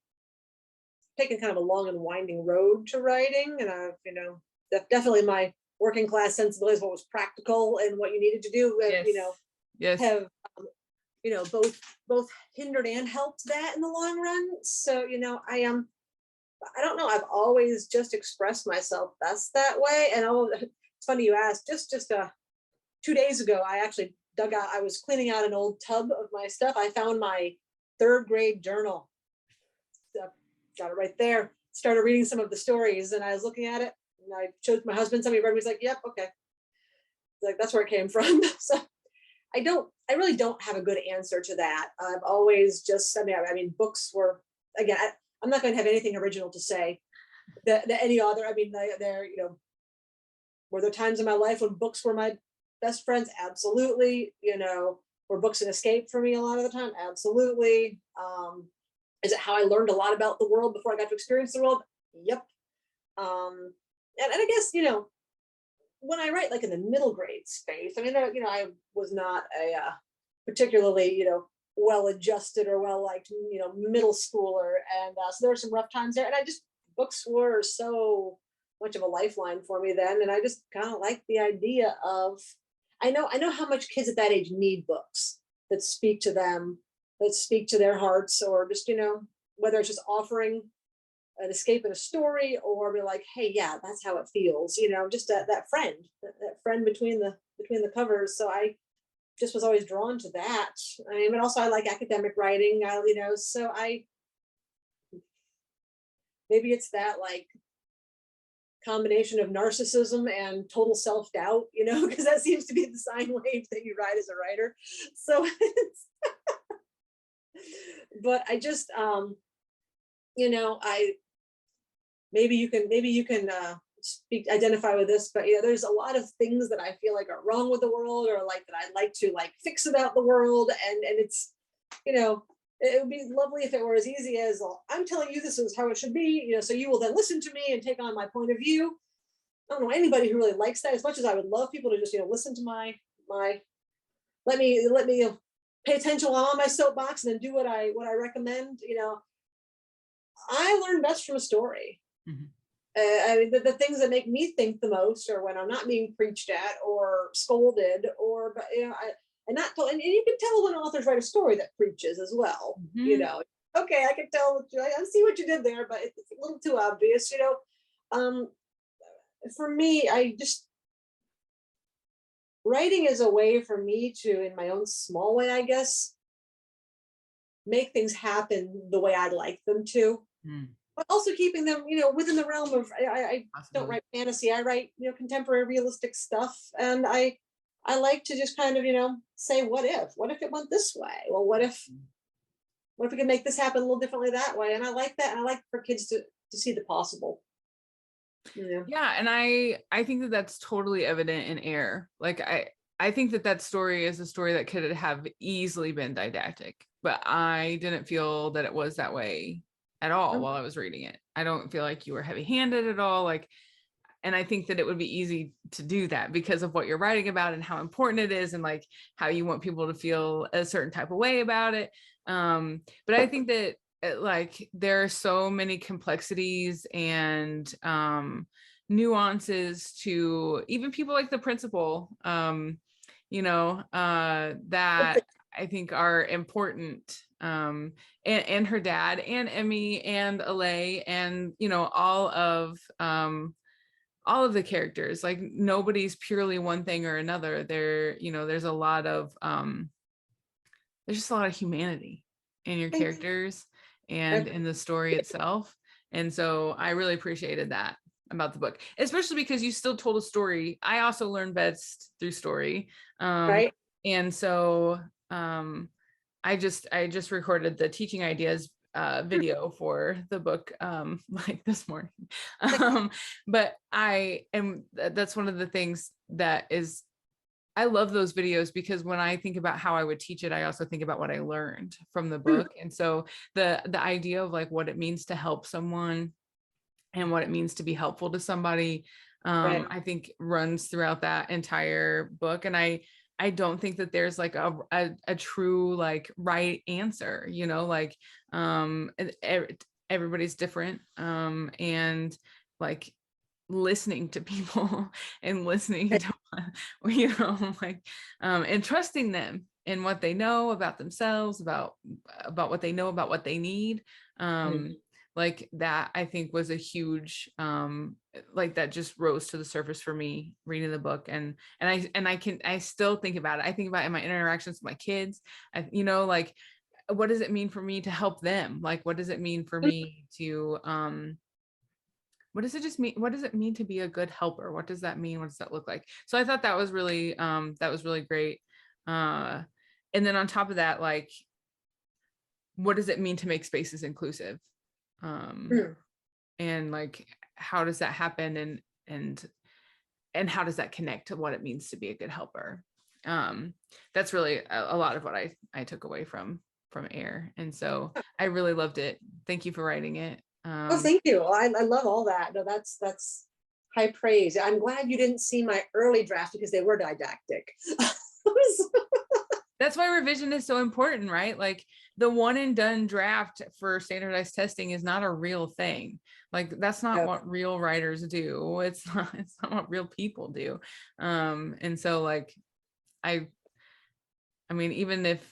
taken kind of a long and winding road to writing, and I've, definitely my working class sensibilities, what was practical and what you needed to do, Yes. have both hindered and helped that in the long run. So I don't know, I've always just expressed myself best that way. And it's funny you asked. Just 2 days ago, I actually dug out. I was cleaning out an old tub of my stuff. I found my third grade journal. Got it right there. Started reading some of the stories, and I was looking at it, and I showed my husband. Somebody read me. He's like, "Yep, okay." Like that's where it came from. So I really don't have a good answer to that. I've always just, I mean, books were, again, I'm not going to have anything original to say that any author, I mean, they're, were there times in my life when books were my best friends? Absolutely. Were books an escape for me a lot of the time? Absolutely. Is it how I learned a lot about the world before I got to experience the world? Yep. And I guess, when I write like in the middle grade space, I mean, I was not a particularly, well adjusted or well liked, middle schooler. And so there were some rough times there. And books were so much of a lifeline for me then. And I just kind of like the idea of, I know how much kids at that age need books that speak to them, that speak to their hearts, or just, whether it's just offering an escape in a story or be like, hey, yeah, that's how it feels, just that friend, that friend between the covers. So I just was always drawn to that. I mean, but also I like academic writing, so I maybe it's that like combination of narcissism and total self-doubt, because that seems to be the sine wave that you ride as a writer. So but I just I maybe you can identify with this, but there's a lot of things that I feel like are wrong with the world, or like that I'd like to like fix about the world, and it's it would be lovely if it were as easy as, I'm telling you this is how it should be, so you will then listen to me and take on my point of view. I don't know anybody who really likes that as much as I would love people to just listen to my let me pay attention while I'm on my soapbox and then do what I recommend. I learn best from a story. Mhm. I mean, the things that make me think the most are when I'm not being preached at or scolded, or but and not and you can tell when authors write a story that preaches as well. Mhm. Okay, I can tell. I see what you did there, but it's a little too obvious. Um, for me, I just writing is a way for me to, in my own small way, I guess, make things happen the way I'd like them to, Mm. but also keeping them, within the realm of, I don't Possibility. write fantasy. I write, contemporary realistic stuff. And I like to just kind of, say, what if it went this way? Well, what if we could make this happen a little differently that way? And I like that. And I like for kids to see the possible. Yeah. Yeah, and I think that that's totally evident in Air. Like I think that that story is a story that could have easily been didactic, but I didn't feel that it was that way at all while I was reading it. I don't feel like you were heavy-handed at all. Like, and I think that it would be easy to do that because of what you're writing about and how important it is, and like how you want people to feel a certain type of way about it. But I think that like there are so many complexities and nuances to even people like the principal, that I think are important. And her dad and Emmy and Alay and all of the characters. Like nobody's purely one thing or another. There's a lot of there's just a lot of humanity in your Thanks. characters and in the story itself. And so I really appreciated that about the book, especially because you still told a story. I also learned best through story. Right. And so I just recorded the teaching ideas video for the book like this morning. But that's one of the things that is, I love those videos because when I think about how I would teach it, I also think about what I learned from the book. And so the idea of like what it means to help someone and what it means to be helpful to somebody, Right. I think runs throughout that entire book. And I don't think that there's like a true like right answer, like everybody's different, and like listening to people and listening to like and trusting them in what they know about themselves, about what they know about what they need, like that I think was a huge like that just rose to the surface for me reading the book. And I still think about it. I think about it in my interactions with my kids. Like what does it mean for me to help them? Like what does it mean for me to what does it just mean? What does it mean to be a good helper? What does that mean? What does that look like? So I thought that was really great. Uh, and then on top of that, like, what does it mean to make spaces inclusive? Um, and like, how does that happen? And how does that connect to what it means to be a good helper? That's really a lot of what I took away from Air. And so I really loved it. Thank you for writing it. Oh, Um, thank you. I love all that. No, that's high praise. I'm glad you didn't see my early draft because they were didactic. that's why revision is so important, right? Like the one and done draft for standardized testing is not a real thing. Like that's not Yeah. what real writers do. It's not what real people do. And so like I I mean, even if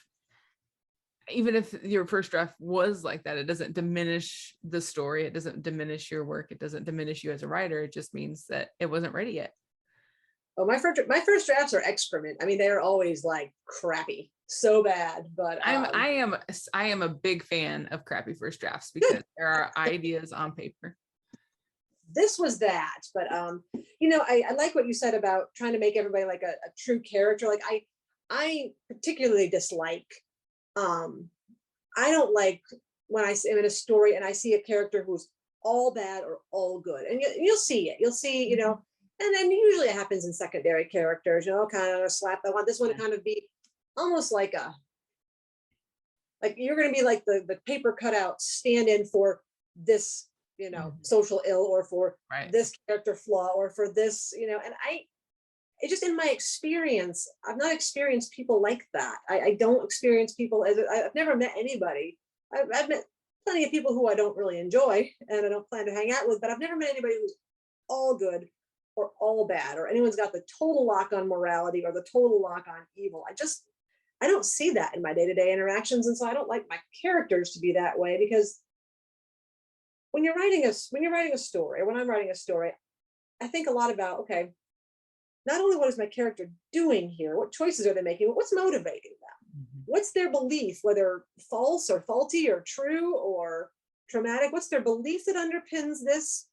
your first draft was like that, it doesn't diminish the story. It doesn't diminish your work. It doesn't diminish you as a writer. It just means that it wasn't ready yet. Oh, my first drafts are excrement. I mean, they're always like crappy, so bad. But I am a big fan of crappy first drafts because good. there are ideas on paper. This was that. But I like what you said about trying to make everybody like a true character. Like I particularly dislike. Um, I don't like when am in a story and I see a character who's all bad or all good, and you'll see it. You'll see, and then usually it happens in secondary characters. Kind of slap. I want this one to kind of be almost like you're going to be like the paper cutout stand-in for this, social ill, or for Right. this character flaw, or for this, and it just, in my experience, I've not experienced people like that. I don't experience people I've never met anybody. I've met plenty of people who I don't really enjoy and I don't plan to hang out with, but I've never met anybody who's all good or all bad, or anyone's got the total lock on morality or the total lock on evil. I don't see that in my day-to-day interactions. And so I don't like my characters to be that way, because when you're writing a story, or when I'm writing a story, I think a lot about, okay, not only what is my character doing here, what choices are they making, but what's motivating them? Mhm. What's their belief, whether false or faulty or true or traumatic? What's their belief that underpins this?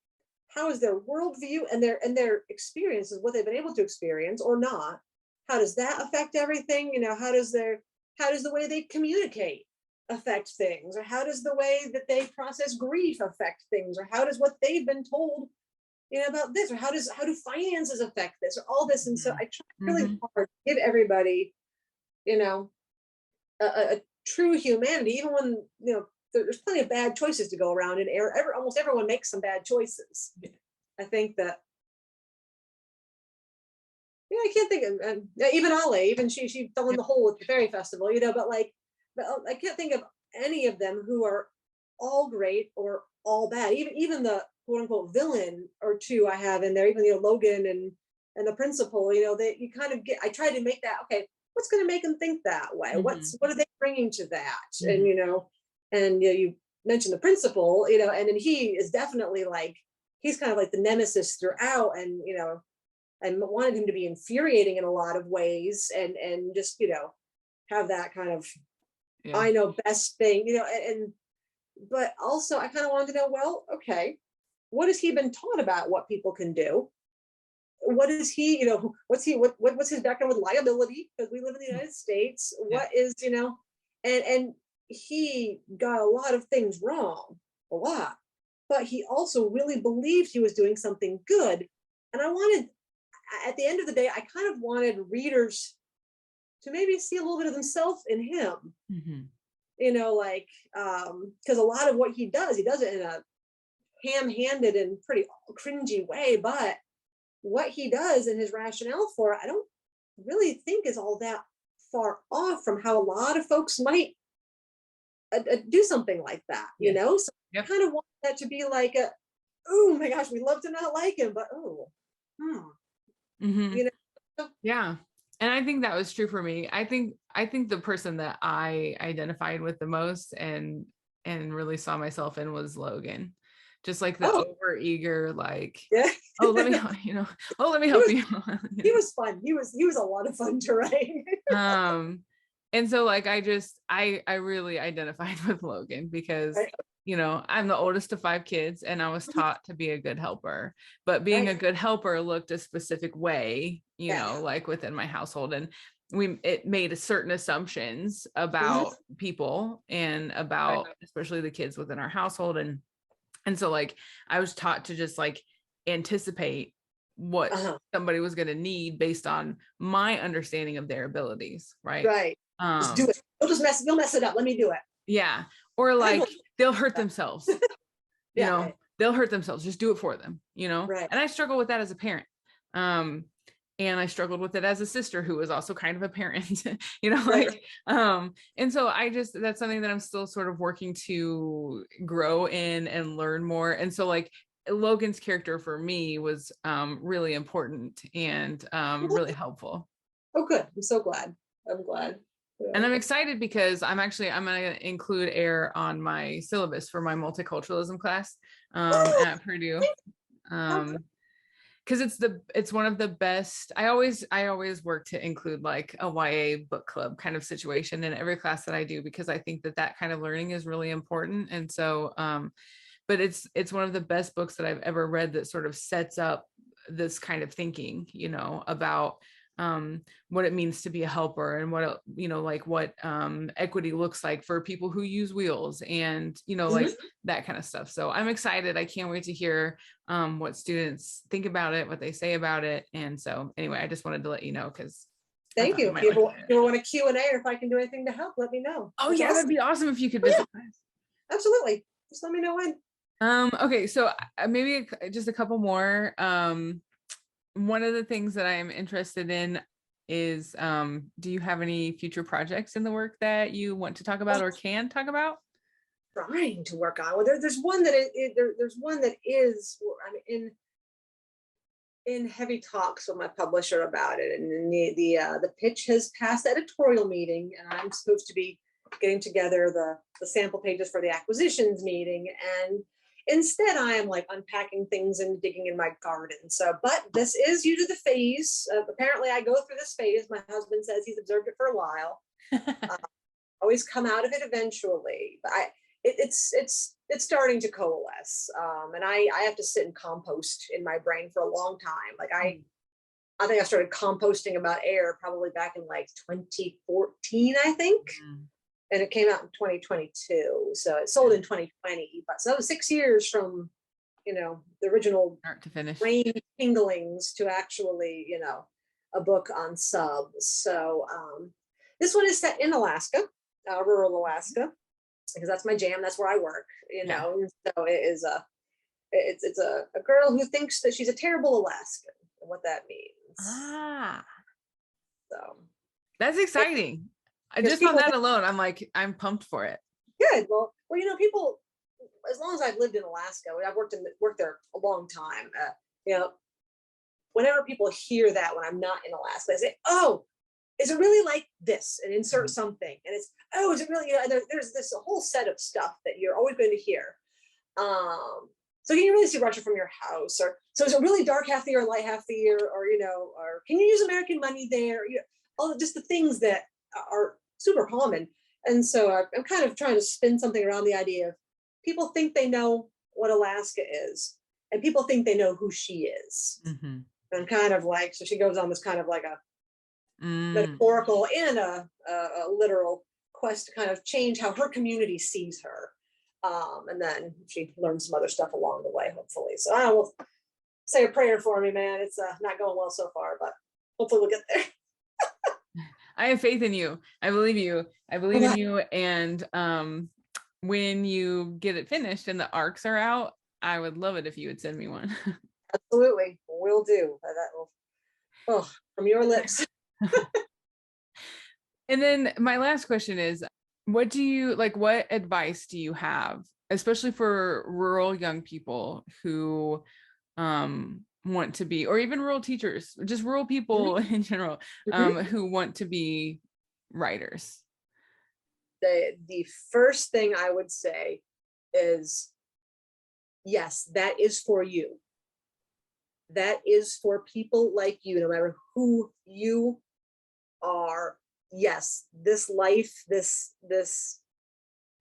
How is their worldview and their experiences, what they've been able to experience or not? How does that affect everything? How does the way they communicate affect things? Or how does the way that they process grief affect things? Or how does what they've been told about this, or how do finances affect this, or all this? And so I try really Mhm. hard to give everybody, a true humanity, even when there's plenty of bad choices to go around, and almost everyone makes some bad choices. I think that, yeah, I can't think of, yeah, even Ale, even she fell in Yep. the hole at the fairy festival, but I can't think of any of them who are all great or all bad. Even the quote unquote villain or two I have in there, even Logan and the principal, that you kind of get. I try to make that, okay, what's going to make them think that way? Mhm. What are they bringing to that? And Mhm. you mentioned the principal, and then he is definitely like, he's kind of like the nemesis throughout, and I wanted him to be infuriating in a lot of ways, and just have that kind of Yeah. I know best thing, and but also I kind of wanted to know, well, okay, what has he been taught about what people can do? What is he, what's his background with liability? Because we live in the United States. Yeah. What is, and he got a lot of things wrong, a lot, but he also really believed he was doing something good. And I wanted, at the end of the day, I kind of wanted readers to maybe see a little bit of themselves in him, Mhm. like, because a lot of what he does it in a ham-handed and pretty cringy way, but what he does and his rationale for it, I don't really think is all that far off from how a lot of folks might do something like that, Yeah. So I Yep. kind of want that to be like oh my gosh, we love to not like him, but oh, hmm, Mhm. you know, Yeah. And I think that was true for me. I think the person that I identified with the most and really saw myself in was Logan. Just like the oh over eager, like, yeah, oh, let me, oh, let me he help was you. he was fun. He was a lot of fun to write. um and so like I really identified with Logan because Right, I'm the oldest of 5 kids and I was taught to be a good helper, but being right, a good helper looked a specific way, yeah, like within my household, and it made certain assumptions mhm, about people and right, about especially the kids within our household, and so like I was taught to just like anticipate what uh-huh, somebody was going to need based on my understanding of their abilities, right? right. Just do um it. You'll mess it up. Let me do it. yeah, or I will. like they'll hurt themselves, you Yeah. know, they'll hurt themselves, just do it for them, you know? Right. And I struggle with that as a parent. And I struggled with it as a sister who was also kind of a parent, you know, Right. like, and so that's something that I'm still sort of working to grow in and learn more. And so like Logan's character for me was really important and really helpful. Oh, good. I'm so glad. I'm glad. Yeah. And I'm excited because I'm going to include air on my syllabus for my multiculturalism class Oh, at Purdue. how good. Because it's one of the best. I always work to include like a YA book club kind of situation in every class that I do, because I think that kind of learning is really important. And so but it's one of the best books that I've ever read that sort of sets up this kind of thinking, you know, about what it means to be a helper, and what you know, like what equity looks like for people who use wheels, and you know, like that kind of stuff. So I'm excited. I can't wait to hear what students think about it, what they say about it. And so anyway, I just wanted to let you know, because I Thank thought you. you If might you like ever, it. if you ever want a Q&A, or if I can do anything to help, let me know. Oh That's yeah, that'd awesome. be awesome if you could Oh, visit. yeah, absolutely. Just let me know when. Okay, so maybe just a couple more. One of the things that I'm interested in is, do you have any future projects in the work that you want to talk about or can talk about? Trying to work on. Well, there's one that there's one that is, I'm in heavy talks with my publisher about it, and the pitch has passed the editorial meeting, and I'm supposed to be getting together the sample pages for the acquisitions meeting, and instead I am like unpacking things and digging in my garden. So, but this is usually the phase. Apparently, I go through this phase. My husband says he's observed it for a while. Always come out of it eventually. But it's starting to coalesce, and I have to sit and compost in my brain for a long time. Like I think I started composting about air probably back in like 2014, I think, and it came out in 2022. So it sold in 2020, but so that was 6 years from the original Start to finish. brain tinglings to actually a book on subs. So this one is set in Alaska, rural Alaska, because that's my jam. That's where I work, Yeah. So it is it's a girl who thinks that she's a terrible Alaskan, and what that means. So That's exciting. Just on people that alone, I'm pumped for it. good. Well, people, as long as I've lived in Alaska, I've worked there a long time. Whenever people hear that when I'm not in Alaska, they say, "Oh, is it really like this?" and insert something, and it's, "Oh, is it really?" There's this whole set of stuff that you're always going to hear. So can you really see Russia from your house? Or so is it really dark half the year, light half the year? Or or can you use American money there? All just the things that are super common. And so I'm kind of trying to spin something around the idea of people think they know what Alaska is, and people think they know who she is. And kind of like, so she goes on this kind of like a metaphorical and a literal quest to kind of change how her community sees her. And then she learns some other stuff along the way, hopefully. So I will say a prayer for me, man. It's not going well so far, but hopefully we'll get there. I have faith in you. I believe you. I believe in you. And when you get it finished and the arcs are out, I would love it if you would send me one. Absolutely, will do. That will, from your lips. And then my last question is, what advice do you have, especially for rural young people who want to be, or even rural teachers, just rural people in general, who want to be writers? The first thing I would say is, yes, that is for you. That is for people like you, no matter who you are. Yes, this life, this, and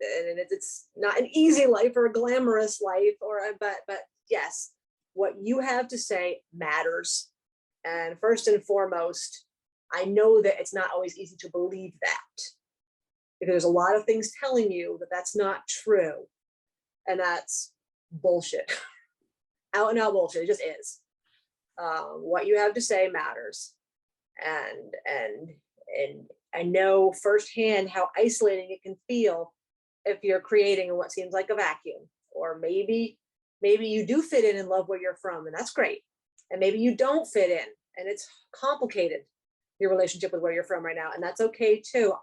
it's not an easy life or a glamorous life, but yes, what you have to say matters. And first and foremost, I know that it's not always easy to believe that, because there's a lot of things telling you that that's not true, and that's bullshit. Out and out bullshit. It just is. What you have to say matters, and I know firsthand how isolating it can feel if you're creating in what seems like a vacuum, or maybe Maybe you do fit in and love where you're from, and that's great. And maybe you don't fit in and it's complicated, your relationship with where you're from right now. And that's okay too.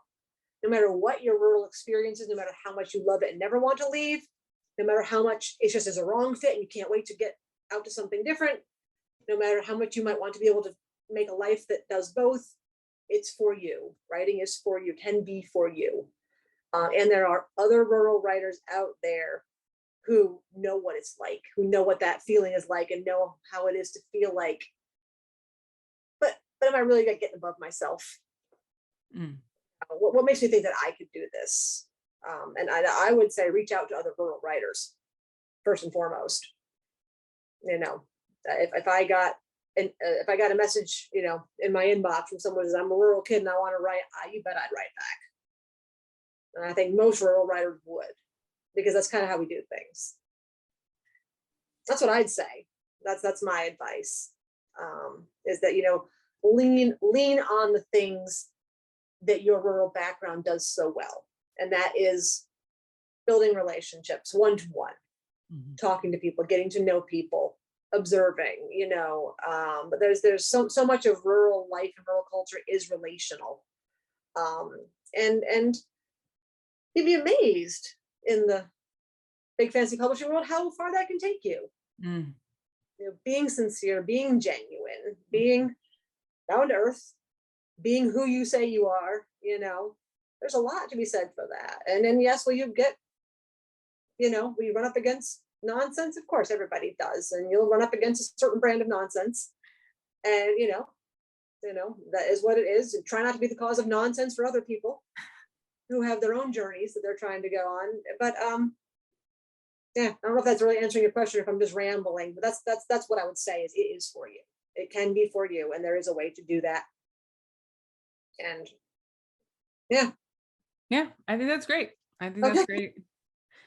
No matter what your rural experience is, no matter how much you love it and never want to leave, no matter how much it's just as a wrong fit and you can't wait to get out to something different, no matter how much you might want to be able to make a life that does both, it's for you. Writing is for you, can be for you. And there are other rural writers out there who know what it's like, who know what that feeling is like and know how it is to feel like, but am I really getting above myself? Mm. What makes me think that I could do this? And I would say reach out to other rural writers first and foremost. You know, if I got if I got a message, you know, in my inbox from someone who says I'm a rural kid and I want to write, you bet I'd write back. And I think most rural writers would, because that's kind of how we do things. That's what I'd say. That's my advice. Is that, you know, lean on the things that your rural background does so well, and that is building relationships one to one, talking to people, getting to know people, observing, you know. But there's so much of rural life and rural culture is relational. And you'd be amazed in the big fancy publishing world how far that can take you. Mm. You know, being sincere, being genuine, being down to earth, being who you say you are, you know, there's a lot to be said for that. And then yes, will you get, you know, will you run up against nonsense? Of course, everybody does. And you'll run up against a certain brand of nonsense. And you know, that is what it is. And try not to be the cause of nonsense for other people who have their own journeys that they're trying to go on. But yeah, I don't know if that's really answering your question, if I'm just rambling, but that's what I would say is it is for you. It can be for you, and there is a way to do that. And yeah. Yeah, I think that's great. I think Okay. that's great.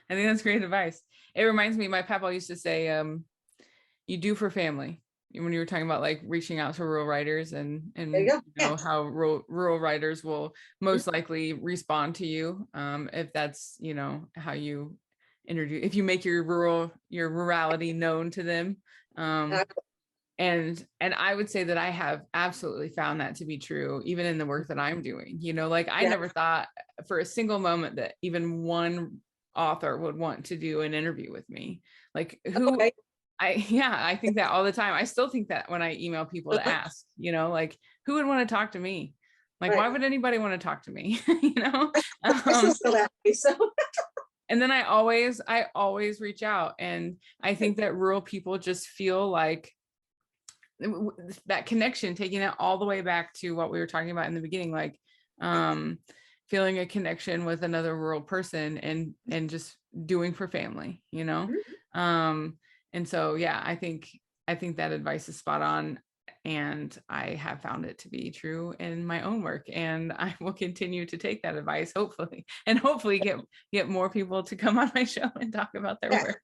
I think that's great advice. It reminds me, my papa used to say, you do for family. When you were talking about like reaching out to rural writers and There you go. you know Yeah. how rural writers will most likely respond to you, if that's, you know, how you introduce, if you make your rurality known to them. Uh, And I would say that I have absolutely found that to be true, even in the work that I'm doing. You know, like I yeah. never thought for a single moment that even one author would want to do an interview with me. Like who Okay. I think that all the time. I still think that when I email people to ask, you know, like who would want to talk to me? Like, Right. why would anybody want to talk to me? You know? I still feel that way. So And then I always reach out. And I think that rural people just feel like that connection, taking it all the way back to what we were talking about in the beginning, like feeling a connection with another rural person and just doing for family, you know. And so yeah, I think that advice is spot on, and I have found it to be true in my own work, and I will continue to take that advice, hopefully, and hopefully get more people to come on my show and talk about their yeah. work.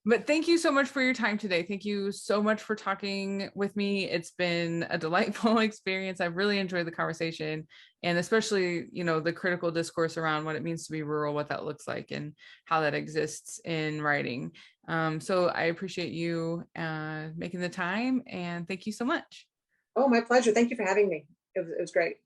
But thank you so much for your time today. Thank you so much for talking with me. It's been a delightful experience. I've really enjoyed the conversation, and especially, you know, the critical discourse around what it means to be rural, what that looks like, and how that exists in writing. So I appreciate you making the time, and thank you so much. Oh, my pleasure. Thank you for having me. It was great.